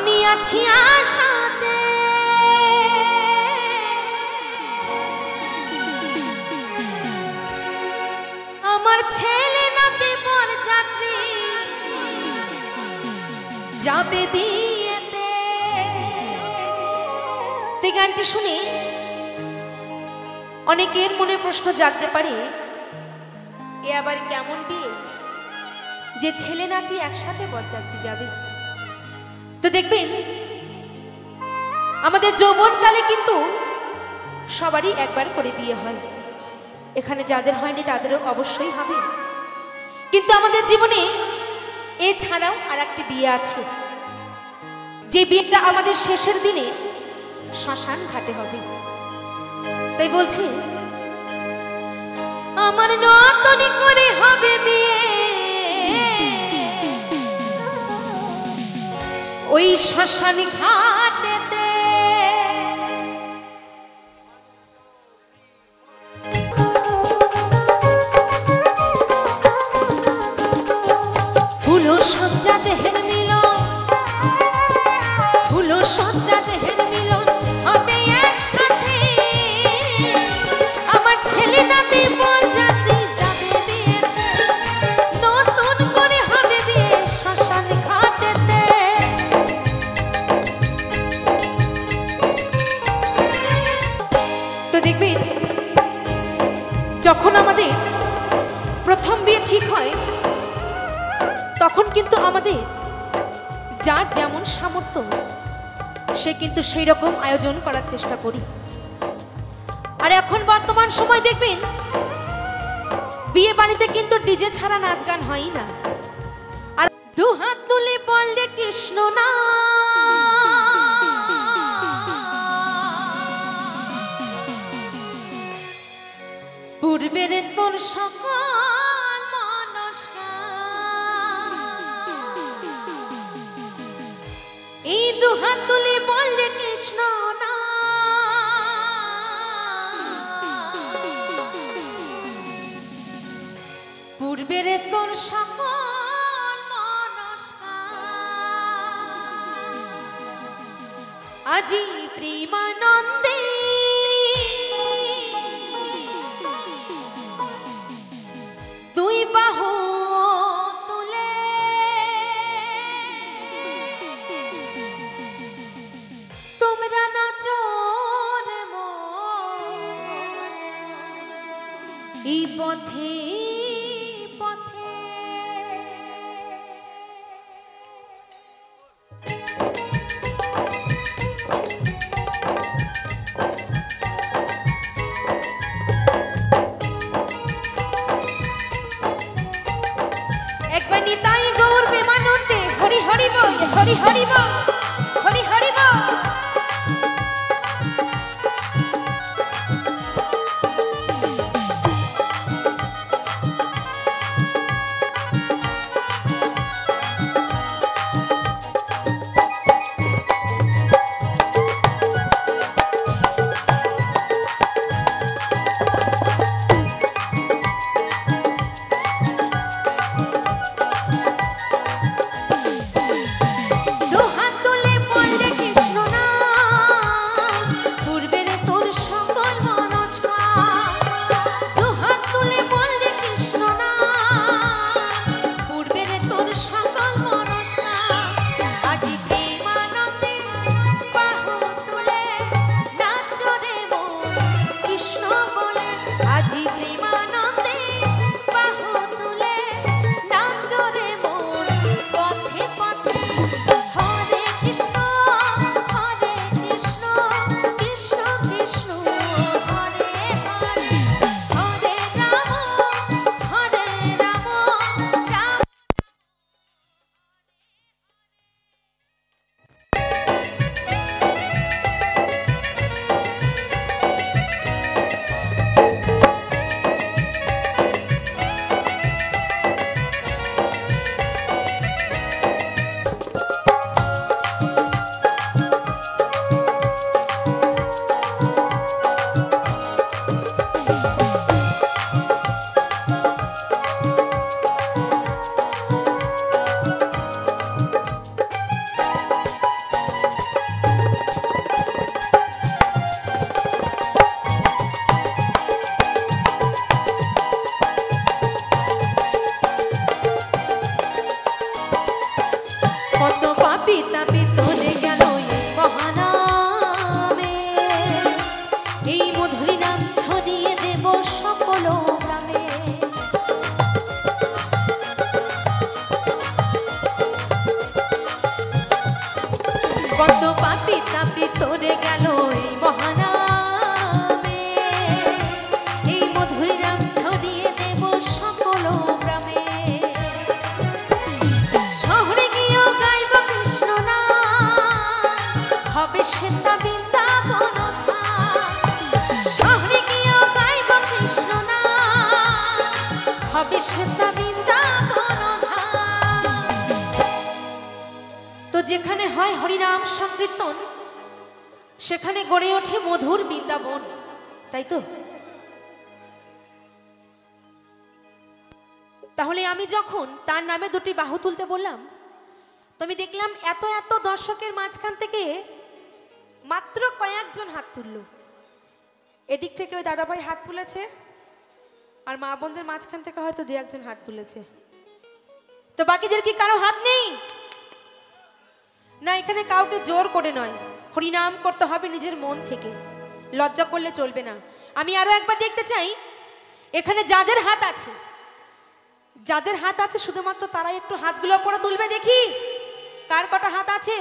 আমি আছি আশাতে আমার ছেলে নাতি বরযাত্রী যাবে বিয়েতে। এই গানটি শুনে অনেকের মনে প্রশ্ন জাগতে পারে, এ আবার কেমন বিয়ে যে ছেলে নাতি একসাথে বরযাত্রী যাবে। তো দেখবেন আমাদের যৌবনকালে কিন্তু সবারই একবার করে বিয়ে হয়, এখানে যাদের হয়নি তাদেরও অবশ্যই হবে। কিন্তু আমাদের জীবনে এছাড়াও আর একটি বিয়ে আছে, যে বিয়েটা আমাদের শেষের দিনে শ্মশান ঘাটে হবে। তাই বলছি আমার নতুন করে হবে বিয়ে ওই শ্মশান ঘাটেতে। ফুলো সজ্জা দেহের মিলন, ফুলো সজ্জা দেহের মিলন হবে একসাথে। আমার ছেলে নাতি বরযাত্রী যাবে বিয়েতে, নতুন করে হবে বিয়ে শ্মশান ঘাটেতে। তো দেখবেন যখন আমাদের প্রথম বিয়ে ঠিক হয় তখন কিন্তু আমাদের যার যেমন সামর্থ্য সে কিন্তু সেই রকম আয়োজন করার চেষ্টা করি। আর এখন বর্তমান সময় দেখবেন বিয়ে বাড়িতে কিন্তু ডিজে ছাড়া নাচ গান হয় না। আর দু হাত তুলে বললে কৃষ্ণ না, পূর্বের তোর সকল মনস্কার। এই দু হাত তুলে বললে কৃষ্ণ না, পূর্বের তোর সকল মনস্কার। আজি প্রেমানন্দে দুই বাহু তুলে তোমরা নাচো রে মন এই পথে পথে। একবার নিতাই গৌর প্রেমানন্দে হরি হরি বল, হরি হরি বল, হরি হরি বল। দু হাত হবে সেটা বৃন্দাবন ধাম। তো যেখানে হয় হরিনাম সংকীর্তন সেখানে গড়ে ওঠে মধুর বৃন্দাবন, তাই তো? তাহলে আমি যখন তার নামে দুটি বাহু তুলতে বললাম, তো আমি দেখলাম এত এত দর্শকের মাঝখান থেকে মাত্র কয়েকজন হাত তুলল। এদিক থেকে ওই দাদাভাই হাত তুলেছে, আর মা বোনদের মাঝখান থেকে হয়তো দু একজন হাত তুলেছে। তো বাকিদের কি কারো হাত নেই? না, এখানে কাউকে জোর করে নয়, হরিনাম করতে হবে নিজের মন থেকে, লজ্জা করলে চলবে না। আমি আরো একবার দেখতে চাই, এখানে যাদের হাত আছে, যাদের হাত আছে শুধুমাত্র তারাই একটু হাতগুলো পরে তুলবে, দেখি কার কটা হাত আছে।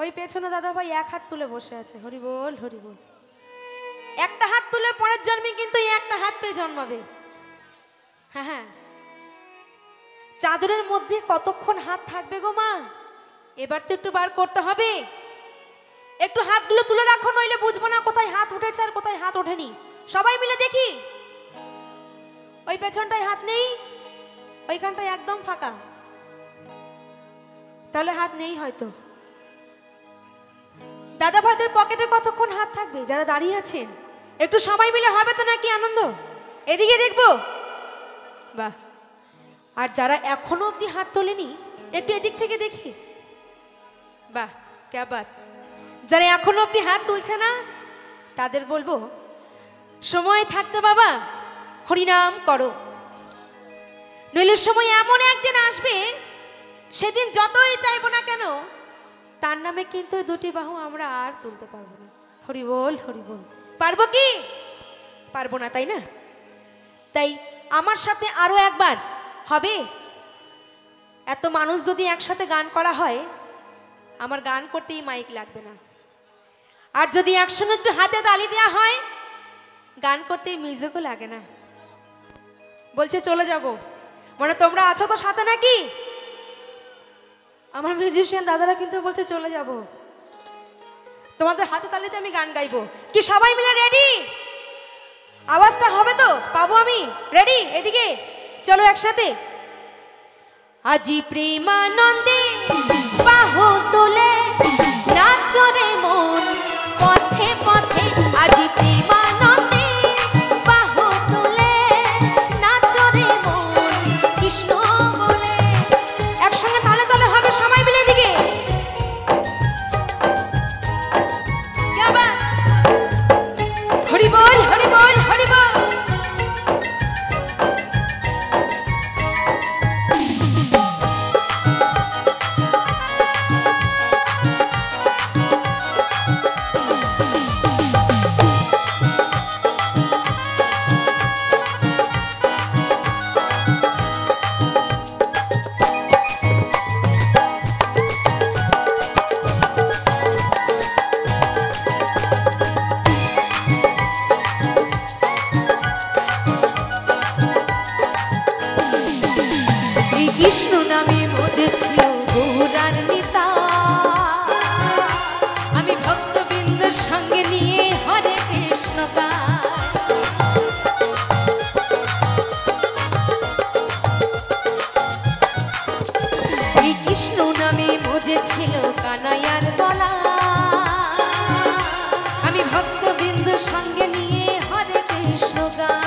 ওই পেছনে দাদা ভাই এক হাত তুলে বসে আছে, হরি বল হরি বল। একটা হাত তুলে পরের জন্মে কিন্তু এই একটা হাত পেয়ে জন্মাবে। হ্যাঁ হ্যাঁ, চাদরের মধ্যে কতক্ষণ হাত থাকবে গো মা? এবার তো একটু বার করতে হবে, একটু হাতগুলো তুলে রাখো, নইলে বুঝবো না কোথায় হাত উঠেছে আর কোথায় হাত ওঠেনি। সবাই মিলে দেখি, ওই পেছনটায় হাত নেই, ওইখানটায় একদম ফাঁকা, তাহলে হাত নেই হয়তো। দাদা ভাইদের পকেটে কতক্ষণ হাত থাকবে যারা দাঁড়িয়ে আছেন? একটু সবাই মিলে হবে তো নাকি আনন্দ? এদিকে দেখবো, বাহ। আর যারা এখনো অব্দি হাত তোলেনি একটু এদিক থেকে দেখি, বাহ ক্যা বাত। যারা এখনো অব্দি হাত তুলছে না তাদের বলবো, সময় থাকতে বাবা হরিনাম করো, নইলে সময় এমন একদিন আসবে সেদিন যতই চাইবো না কেন তার নামে কিন্তু দুটি বাহু আমরা আর তুলতে পারবো না। হরি বল হরি বল। পারবো কি? পারবো না, তাই না? তাই আমার সাথে আরো একবার হবে। এত মানুষ যদি একসাথে গান করা হয়, আমার গান করতেই মাইক লাগবে না। আর যদি একসঙ্গে একটু হাতে তালি দেওয়া হয়, গান করতেই মিউজিকও লাগে না। বলছে চলে যাব, মানে তোমরা আছো তো সাথে নাকি? আমার মিউজিশিয়ান দাদারা কিন্তু বলছে চলে যাব, তোমাদের হাতে তালিতে আমি গান গাইবো। কি সবাই মিলে রেডি? আওয়াজটা হবে তো? পাবো আমি? রেডি? এদিকে চলো একসাথে। আজি প্রেমানন্দে বাহু তুলে নাচরে মন পথে পথে, আজি প্রেমানন্দে বাহু তুলে নাচরে মন কৃষ্ণ বলে। একসঙ্গে তালে তালে হবে, সবাই মিলে দিকে। হরি বল হরি বল হরি বল। কৃষ্ণ নামে মজেছিল গৌরার নেতা, আমি ভক্তবৃন্দের সঙ্গে নিয়ে হরে কৃষ্ণ গাই। এই কৃষ্ণ নামে মজেছিল কানাইয়ার গলা, আমি ভক্তবৃন্দের সঙ্গে নিয়ে হরে কৃষ্ণ গাই।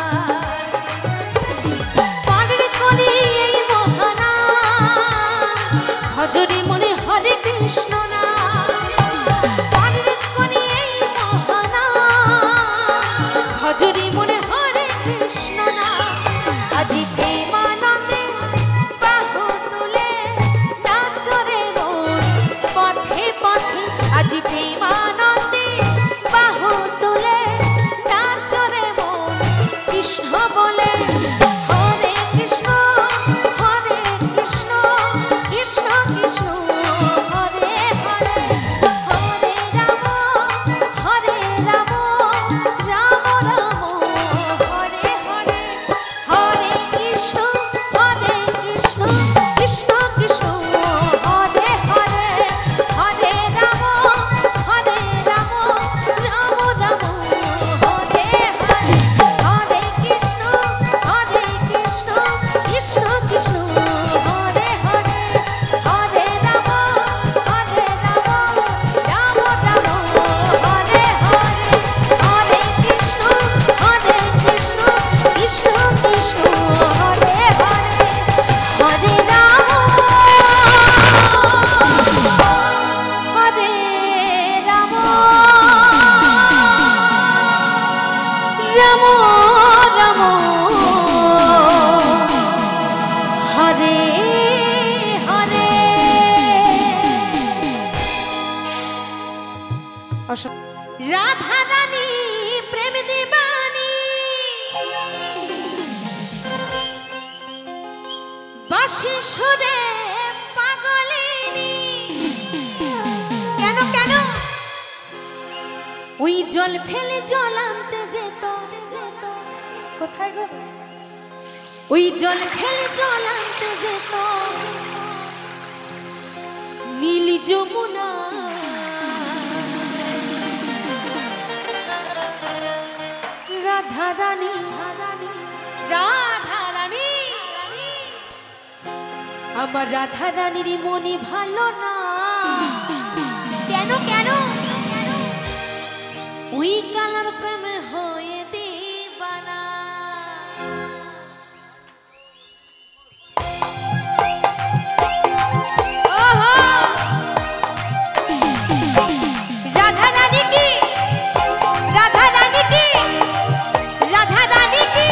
ভজরে মনে হরে কৃষ্ণ নাম, ভজরে মনে হরে কৃষ্ণ নাম। আজি প্রেমানন্দে বাহু তুলে নাচরে মন পথে পথে, আজি প্রেমানন্দে বাহু তুলে নাচরে মন কৃষ্ণ বলে। হরে কৃষ্ণ হরে কৃষ্ণ কৃষ্ণ কৃষ্ণ হরে হরে, হরে রাম রাম রাম রাম হরে হরে। রাম রাম হরে হরে। রাধা রানী প্রেম দিবানী বাঁশি সুরে পাগলিনী। কেন কেন ওই জল ফেলে জল আনতে যেত, কোথায় গো? ওই জল ফেলে জল আনতে যেত নীল যমুনা। রাধা রানী রাধা রানী আমার রাধা রানীর মনি ভালো না। কেন কেন ওই কালার প্রেমে হয়ে দিবানা। রাধা রানী কি রাধা রানী কি রাধা রানী কি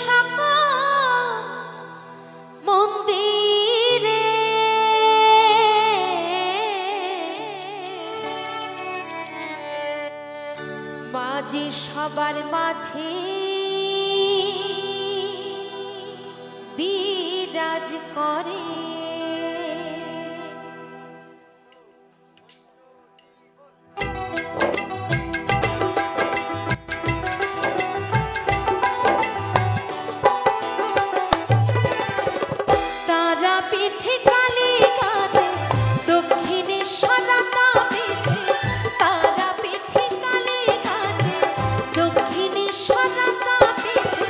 সকল মন্দিরে মাঝে সবার মাঝে বিরাজ করে। পিঠে কালী ঘাটে দক্ষিণেশ্বর পিঠে, তারা পিঠে কালী ঘাটে দক্ষিণেশ্বর পিঠে।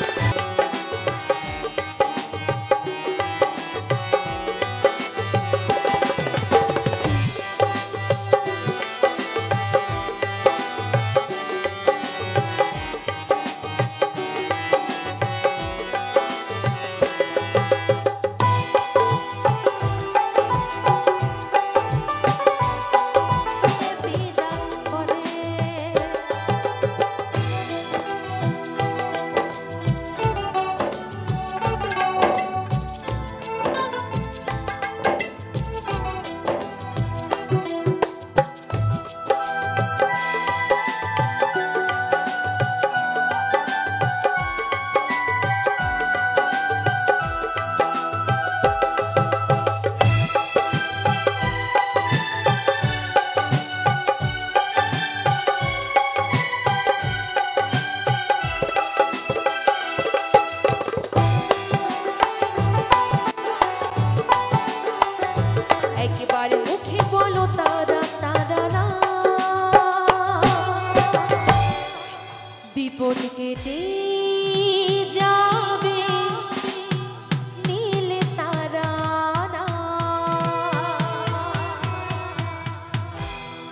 বিপদ কেটে